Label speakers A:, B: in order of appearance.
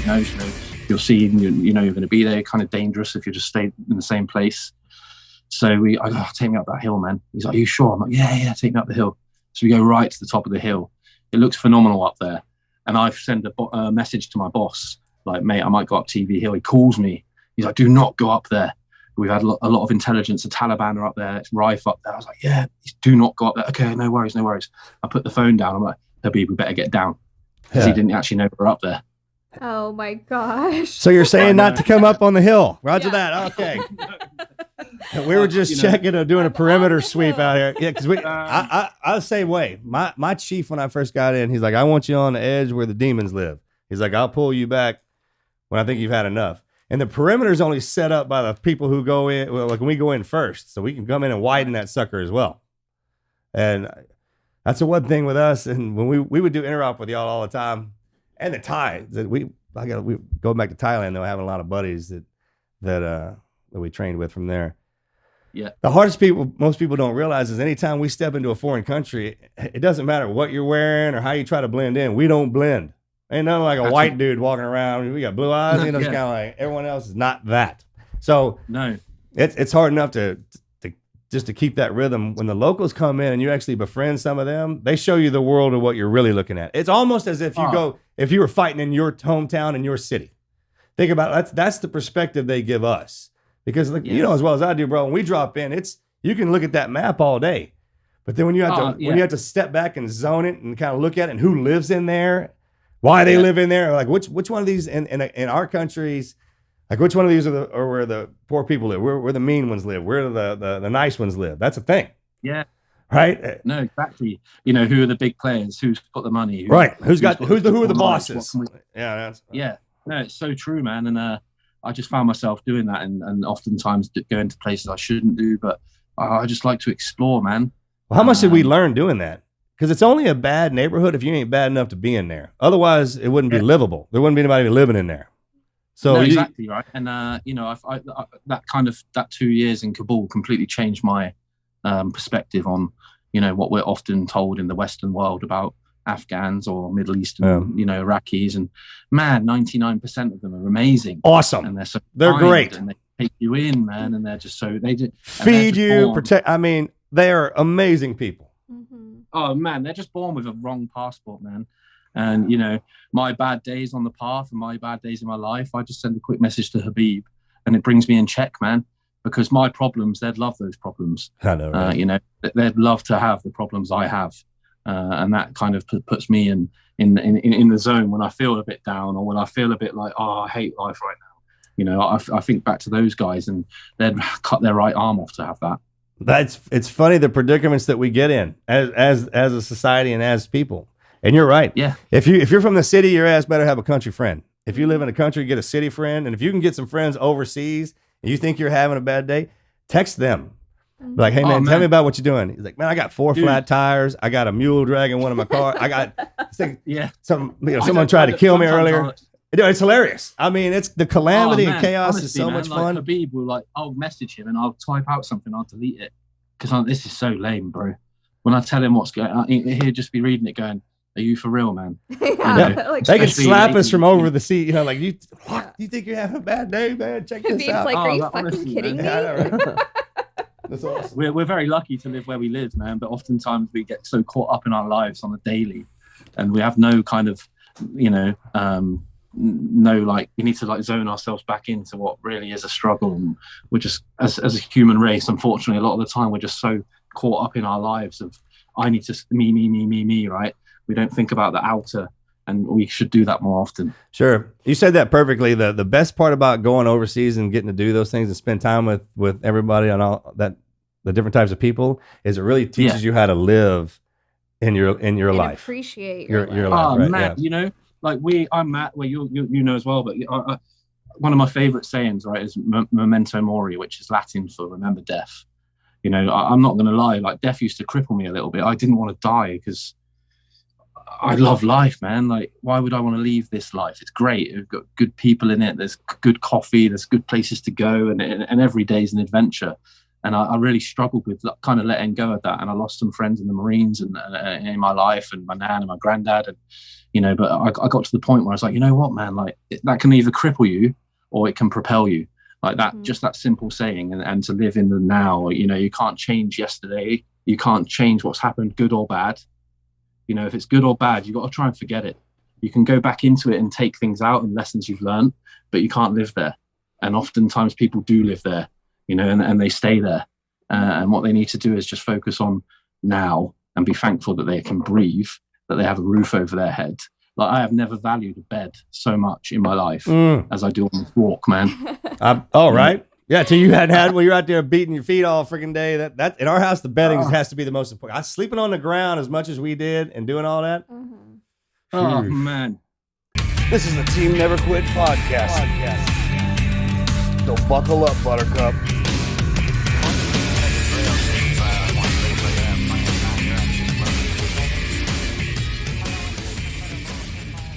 A: knows, you're seeing, you're going to be there, kind of dangerous if you just stay in the same place. So I go, take me up that hill, man. He's like, are you sure? I'm like, yeah, take me up the hill. So we go right to the top of the hill. It looks phenomenal up there. And I've sent a message to my boss, like, mate, I might go up TV Hill. He calls me. He's like, do not go up there. We've had a lot of intelligence. The Taliban are up there. It's rife up there. I was like, yeah, do not go up there. Okay, no worries. I put the phone down. I'm like, Habib, we better get down. Because he didn't actually know we're up there.
B: Oh my gosh.
C: So you're saying not to come up on the hill. Roger that. Okay. We were just checking or doing a perimeter sweep out here. Yeah, because I the same way. My chief, when I first got in, he's like, I want you on the edge where the demons live. He's like, I'll pull you back when I think you've had enough. And the perimeter is only set up by the people who go in, well, like when we go in first. So we can come in and widen that sucker as well. And that's the one thing with us. And when we would do interop with y'all all the time, and the Thai, that we go back to Thailand, though, having a lot of buddies that we trained with from there.
A: Yeah.
C: The hardest most people don't realize is anytime we step into a foreign country, it doesn't matter what you're wearing or how you try to blend in. We don't blend. Ain't nothing like a white dude walking around. We got blue eyes. It's kind of like everyone else is not that. So
A: no,
C: it's hard enough to just to keep that rhythm. When the locals come in and you actually befriend some of them, they show you the world of what you're really looking at. It's almost as if if you were fighting in your hometown in your city. Think about it. That's the perspective they give us. Because you know as well as I do, bro, when we drop in, you can look at that map all day. But then when you have to step back and zone it and kind of look at it and who lives in there, why they live in there, like which one of these in our countries, like which one of these are where the poor people live, where the mean ones live, where the nice ones live. That's a thing.
A: Yeah.
C: Right?
A: No, exactly. You know, who are the big players? Who's got the money?
C: Who are the bosses?
A: Yeah. No, it's so true, man. And I just found myself doing that and oftentimes going to places I shouldn't do, but I just like to explore, man.
C: Well, how much did we learn doing that? Because it's only a bad neighborhood if you ain't bad enough to be in there. Otherwise, it wouldn't be livable. There wouldn't be anybody living in there. So
A: no, exactly right. And that 2 years in Kabul completely changed my perspective on what we're often told in the Western world about Afghans or Middle Eastern, Iraqis. And man, 99% of them are amazing,
C: awesome,
A: and
C: they're great,
A: and they take you in, man, and they're just
C: feed you, protect. I mean, they are amazing people.
A: Oh man, they're just born with a wrong passport, man. And my bad days on the path and my bad days in my life, I just send a quick message to Habib, and it brings me in check, man. Because my problems, they'd love those problems.
C: I know, right?
A: They'd love to have the problems I have, and that kind of puts me in the zone when I feel a bit down or when I feel a bit like, I hate life right now. I think back to those guys, and they'd cut their right arm off to have that.
C: It's funny the predicaments that we get in as a society and as people. And you're right.
A: Yeah.
C: If you're from the city, your ass better have a country friend. If you live in a country, get a city friend. And if you can get some friends overseas and you think you're having a bad day, text them. Be like, hey man, tell me about what you're doing. He's like, man, I got 4 flat tires. I got a mule dragging one of my car. I got someone tried to kill me earlier. It's hilarious. I mean, it's the calamity and chaos. Honestly, is so much fun.
A: Habib will I'll message him and I'll type out something. I'll delete it because this is so lame, bro. When I tell him what's going on, he'll just be reading it going, are you for real, man?
C: They can slap us from over the seat. Like, you think you're having a bad day, man? Check this out.
B: Like, are you fucking kidding me?
C: That's awesome.
A: We're very lucky to live where we live, man. But oftentimes we get so caught up in our lives on a daily, and we have no kind of, we need to zone ourselves back into what really is a struggle. And we're just, as a human race, unfortunately, a lot of the time we're just so caught up in our lives of I need to me, right? We don't think about the outer, and we should do that more often.
C: Sure. You said that perfectly. The best part about going overseas and getting to do those things and spend time with everybody and all that, the different types of people, is it really teaches you how to live in your life.
B: Appreciate
C: your life.
A: Oh,
C: right?
A: Matt, I'm Matt, well, you know as well, but one of my favorite sayings, right, is memento mori, which is Latin for remember death. I'm not going to lie, like death used to cripple me a little bit. I didn't want to die because I love life, man. Like, why would I want to leave this life? It's great. We've got good people in it. There's good coffee. There's good places to go, and every day is an adventure. And I really struggled with kind of letting go of that. And I lost some friends in the Marines and in my life, and my nan and my granddad. And, you know, but I got to the point where I was like, you know what, man, like that can either cripple you or it can propel you. Like that, just that simple saying, and to live in the now. You know, you can't change yesterday. You can't change what's happened, good or bad. You know, if it's good or bad, you've got to try and forget it. You can go back into it and take things out and lessons you've learned, but you can't live there. And oftentimes people do live there, you know, and they stay there. And what they need to do is just focus on now and be thankful that they can breathe, that they have a roof over their head. Like, I have never valued a bed so much in my life as I do on this walk, man.
C: All right. Yeah, till you had when you're out there beating your feet all freaking day. That in our house, the bedding has to be the most important. I sleeping on the ground as much as we did and doing all that.
A: Oh, man.
D: This is the Team Never Quit podcast. So buckle up, Buttercup.